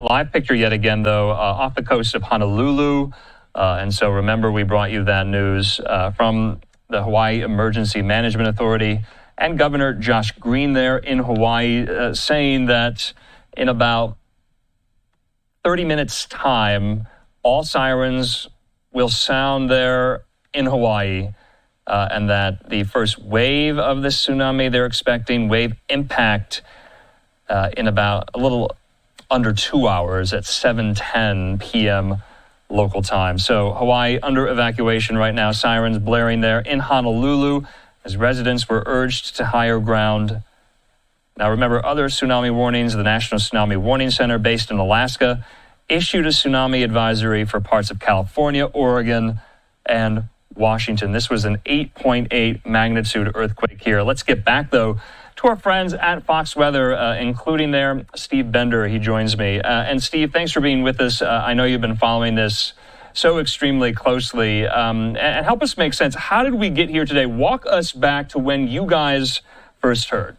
Live picture yet again, though, off the coast of Honolulu. And so remember, we brought you that news from the Hawaii Emergency Management Authority and Governor Josh Green there in Hawaii, saying that in about 30 minutes' time, all sirens will sound there in Hawaii, and that the first wave of this tsunami they're expecting, wave impact, in about a little under 2 hours at 7:10 p.m. local time. So Hawaii under evacuation right now, sirens blaring there in Honolulu as residents were urged to higher ground. Now remember, other tsunami warnings, the National Tsunami Warning Center based in Alaska issued a tsunami advisory for parts of California, Oregon, and Washington. This was an 8.8 magnitude earthquake here. Let's get back, though, to our friends at Fox Weather, including there Steve Bender. He joins me. And Steve, thanks for being with us. I know you've been following this so extremely closely. And help us make sense. How did we get here today? Walk us back to when you guys first heard.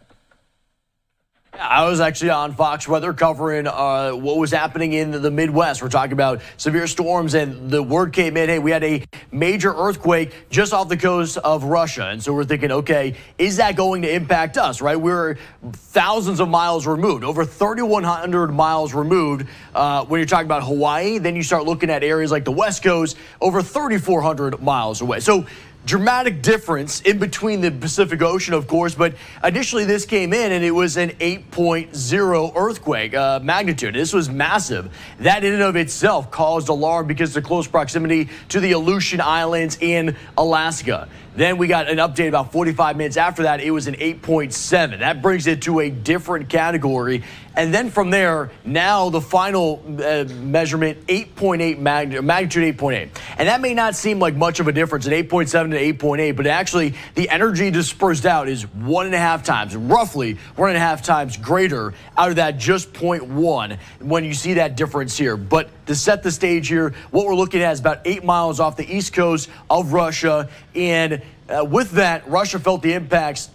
I was actually on Fox Weather covering what was happening in the Midwest. We're talking about severe storms, and the word came in, hey, we had a major earthquake just off the coast of Russia. And so we're thinking, okay, is that going to impact us, right? We're thousands of miles removed, over 3,100 miles removed. When you're talking about Hawaii, then you start looking at areas like the West Coast, over 3,400 miles away. So dramatic difference in between the Pacific Ocean, of course, but initially this came in and it was an 8.0 earthquake magnitude. This was massive. That in and of itself caused alarm because of the close proximity to the Aleutian Islands in Alaska. Then we got an update about 45 minutes after that. It was an 8.7. That brings it to a different category. And then from there, now the final measurement, 8.8 magnitude 8.8. And that may not seem like much of a difference at 8.7 to 8.8, but actually the energy dispersed out is 1.5 times, roughly 1.5 times greater out of that just 0.1 when you see that difference here. But to set the stage here, what we're looking at is about 8 miles off the east coast of Russia. And with that, Russia felt the impacts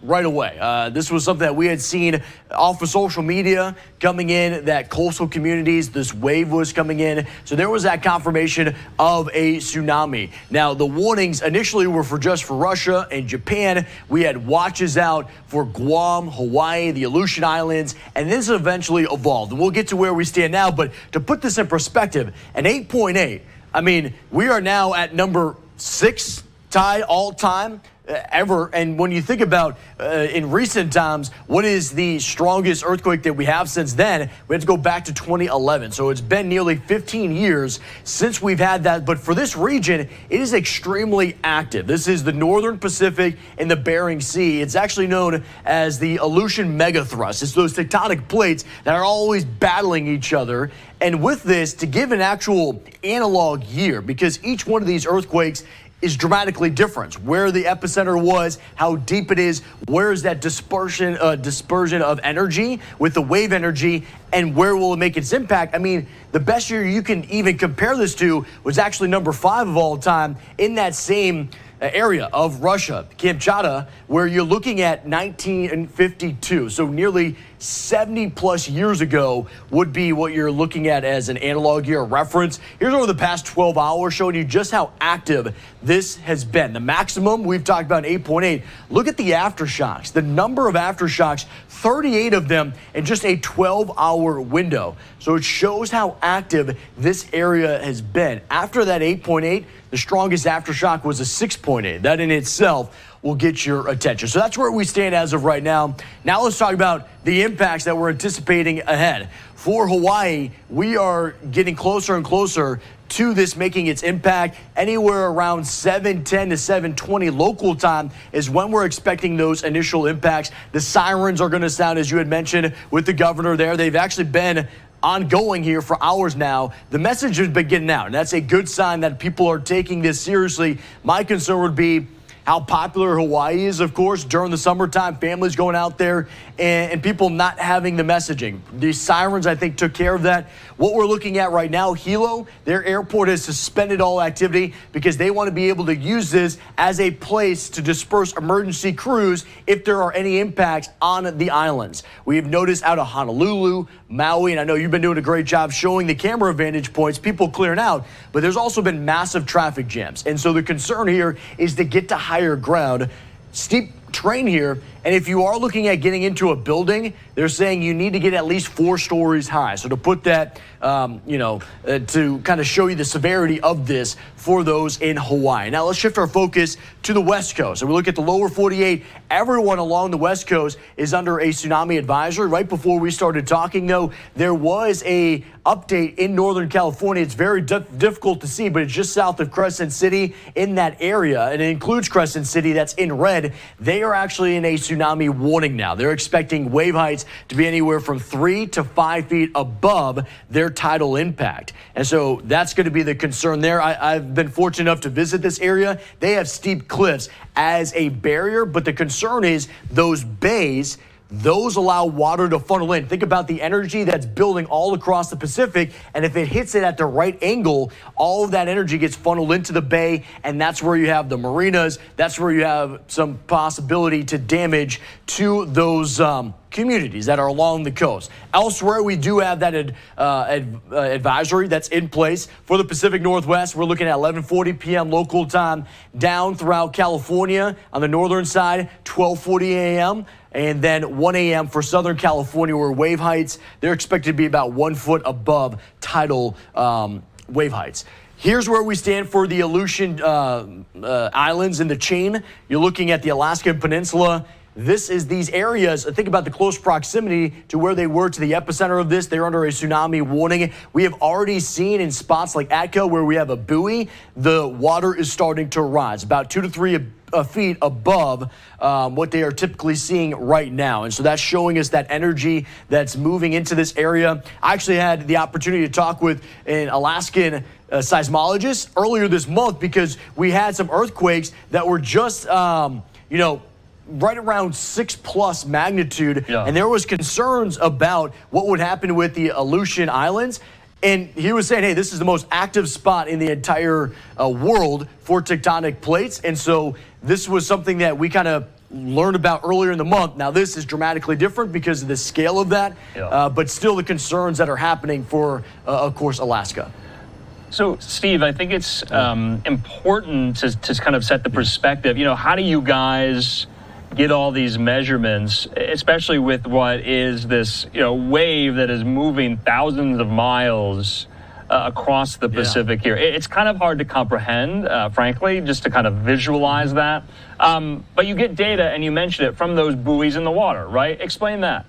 right away. This was something that we had seen off of social media coming in, that coastal communities, this wave was coming in. So there was that confirmation of a tsunami. Now, the warnings initially were just for Russia and Japan. We had watches out for Guam, Hawaii, the Aleutian Islands, and this eventually evolved. And we'll get to where we stand now, but to put this in perspective, an 8.8, I mean, we are now at number 6 tied all time ever. And when you think about in recent times, what is the strongest earthquake that we have since then? We have to go back to 2011. So it's been nearly 15 years since we've had that. But for this region, it is extremely active. This is the Northern Pacific and the Bering Sea. It's actually known as the Aleutian megathrust. It's those tectonic plates that are always battling each other. And with this, to give an actual analog year, because each one of these earthquakes is dramatically different. Where the epicenter was, how deep it is, where is that dispersion of energy with the wave energy, and where will it make its impact? I mean, the best year you can even compare this to was actually number 5 of all time in that same area of Russia, Kamchatka, where you're looking at 1952. So nearly 70 plus years ago would be what you're looking at as an analog year, a reference. Here's over the past 12 hours showing you just how active this has been. The maximum we've talked about 8.8. Look at the aftershocks, the number of aftershocks, 38 of them in just a 12-hour window. So it shows how active this area has been. After that 8.8, the strongest aftershock was a 6.8. That in itself will get your attention. So that's where we stand as of right now. Now let's talk about the impacts that we're anticipating ahead. For Hawaii, we are getting closer and closer to this making its impact. Anywhere around 7:10 to 7:20 local time is when we're expecting those initial impacts. The sirens are going to sound, as you had mentioned, with the governor there. They've actually been ongoing here for hours now. The message has been getting out, and that's a good sign that people are taking this seriously. My concern would be how popular Hawaii is, of course, during the summertime, families going out there and people not having the messaging. The sirens, I think, took care of that. What we're looking at right now, Hilo, their airport has suspended all activity because they want to be able to use this as a place to disperse emergency crews if there are any impacts on the islands. We have noticed out of Honolulu, Maui, and I know you've been doing a great job showing the camera vantage points, people clearing out, but there's also been massive traffic jams. And so the concern here is to get to higher ground. Steep terrain here, and if you are looking at getting into a building, they're saying you need to get at least 4 stories high. So to put that, to kind of show you the severity of this for those in Hawaii. Now let's shift our focus to the West Coast. So we look at the lower 48. Everyone along the West Coast is under a tsunami advisory. Right before we started talking, though, there was a update in Northern California. It's very difficult to see, but it's just south of Crescent City in that area, and it includes Crescent City. That's in red. They are actually in a tsunami warning now. They're expecting wave heights to be anywhere from 3 to 5 feet above their tidal impact. And so that's going to be the concern there. I've been fortunate enough to visit this area. They have steep cliffs as a barrier, but the concern is those bays, those allow water to funnel in. Think about the energy that's building all across the Pacific, and if it hits it at the right angle, all of that energy gets funneled into the bay, and that's where you have the marinas. That's where you have some possibility to damage to those communities that are along the coast. Elsewhere, we do have that advisory that's in place for the Pacific Northwest. We're looking at 11:40 p.m. local time down throughout California. On the northern side, 12:40 a.m. and then 1 a.m. for Southern California, where wave heights, they're expected to be about 1 foot above tidal wave heights. Here's where we stand for the Aleutian Islands in the chain. You're looking at the Alaskan Peninsula. This is these areas. Think about the close proximity to where they were to the epicenter of this. They're under a tsunami warning. We have already seen in spots like Atco, where we have a buoy, the water is starting to rise about 2 to 3 feet above what they are typically seeing right now. And so that's showing us that energy that's moving into this area. I actually had the opportunity to talk with an Alaskan seismologist earlier this month, because we had some earthquakes that were just, right around 6+ magnitude. Yeah. And there was concerns about what would happen with the Aleutian Islands. And he was saying, hey, this is the most active spot in the entire world for tectonic plates. And so this was something that we kind of learned about earlier in the month. Now, this is dramatically different because of the scale of that, but still the concerns that are happening for, of course, Alaska. So, Steve, I think it's important to kind of set the perspective. How do you guys get all these measurements, especially with what is this, wave that is moving thousands of miles across the Pacific here? It's kind of hard to comprehend, frankly, just to kind of visualize that. But you get data, and you mentioned it, from those buoys in the water, right? Explain that.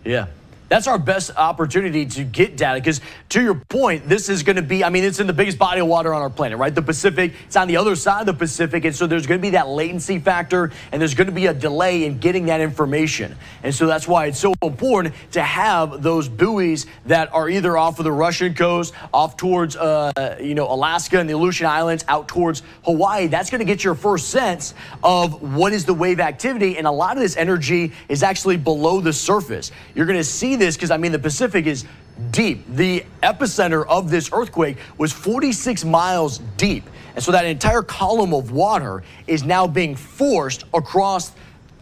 Yeah. That's our best opportunity to get data, because to your point, this is going to be, it's in the biggest body of water on our planet, right? The Pacific, it's on the other side of the Pacific, and so there's going to be that latency factor, and there's going to be a delay in getting that information. And so that's why it's so important to have those buoys that are either off of the Russian coast, off towards, Alaska and the Aleutian Islands, out towards Hawaii. That's going to get your first sense of what is the wave activity, and a lot of this energy is actually below the surface. You're going to see this because, the Pacific is deep. The epicenter of this earthquake was 46 miles deep. And so that entire column of water is now being forced across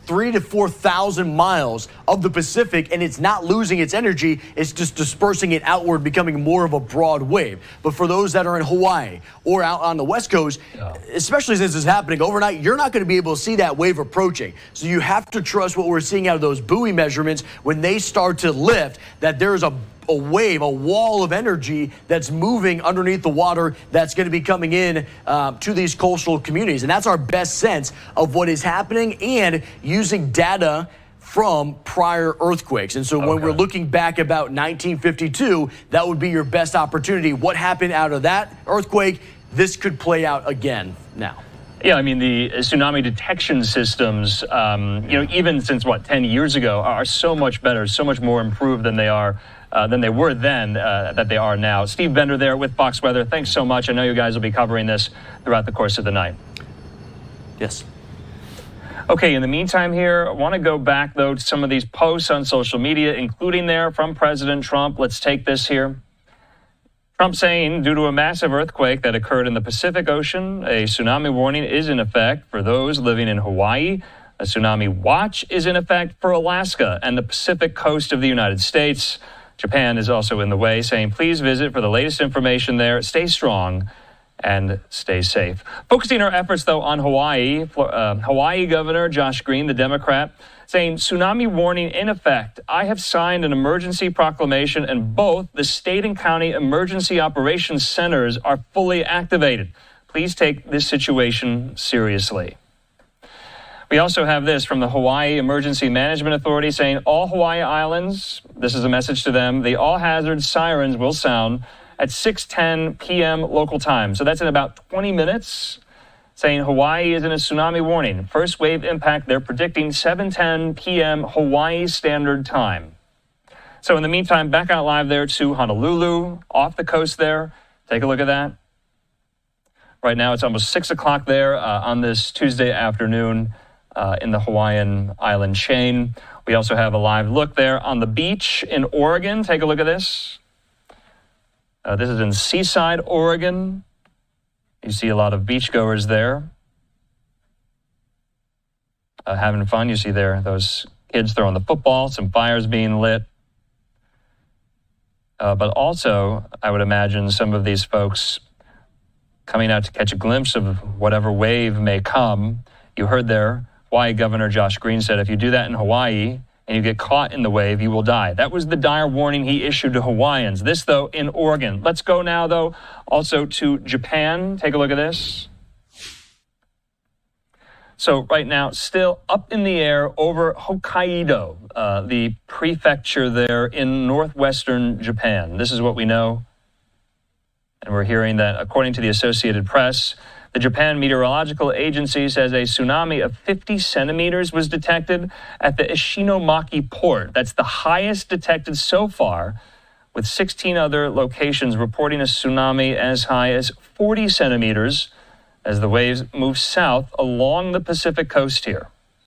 3,000 to 4,000 miles of the Pacific, and it's not losing its energy. It's just dispersing it outward, becoming more of a broad wave. But for those that are in Hawaii or out on the West Coast, especially since it's happening overnight, you're not going to be able to see that wave approaching. So you have to trust what we're seeing out of those buoy measurements when they start to lift, that there's a wave, a wall of energy that's moving underneath the water that's going to be coming in to these coastal communities. And that's our best sense of what is happening, and using data from prior earthquakes. And so when we're looking back about 1952, that would be your best opportunity. What happened out of that earthquake? This could play out again now. Yeah, the tsunami detection systems, even since 10 years ago, are so much better, so much more improved than they are. Than they were then, that they are now. Steve Bender there with Fox Weather. Thanks so much. I know you guys will be covering this throughout the course of the night. Yes. Okay, in the meantime here, I want to go back, though, to some of these posts on social media, including there from President Trump. Let's take this here. Trump saying, due to a massive earthquake that occurred in the Pacific Ocean, a tsunami warning is in effect for those living in Hawaii. A tsunami watch is in effect for Alaska and the Pacific coast of the United States. Japan is also in the way, saying, please visit for the latest information there. Stay strong and stay safe. Focusing our efforts, though, on Hawaii. Hawaii Governor Josh Green, the Democrat, saying, tsunami warning in effect. I have signed an emergency proclamation, and both the state and county emergency operations centers are fully activated. Please take this situation seriously. We also have this from the Hawaii Emergency Management Authority saying all Hawaii Islands, this is a message to them, the all-hazard sirens will sound at 6:10 p.m. local time. So that's in about 20 minutes, saying Hawaii is in a tsunami warning. First wave impact, they're predicting 7:10 p.m. Hawaii Standard Time. So in the meantime, back out live there to Honolulu, off the coast there. Take a look at that. Right now, it's almost 6 o'clock there on this Tuesday afternoon in the Hawaiian island chain. We also have a live look there on the beach in Oregon. Take a look at this. This is in Seaside, Oregon. You see a lot of beachgoers there having fun. You see there those kids throwing the football, some fires being lit. But also, I would imagine some of these folks coming out to catch a glimpse of whatever wave may come. You heard there, Hawaii Governor Josh Green said, if you do that in Hawaii and you get caught in the wave, you will die. That was the dire warning he issued to Hawaiians. This, though, in Oregon. Let's go now, though, also to Japan. Take a look at this. So right now, still up in the air over Hokkaido, the prefecture there in northwestern Japan. This is what we know. And we're hearing that, according to the Associated Press, the Japan Meteorological Agency says a tsunami of 50 centimeters was detected at the Ishinomaki port. That's the highest detected so far, with 16 other locations reporting a tsunami as high as 40 centimeters as the waves move south along the Pacific coast here.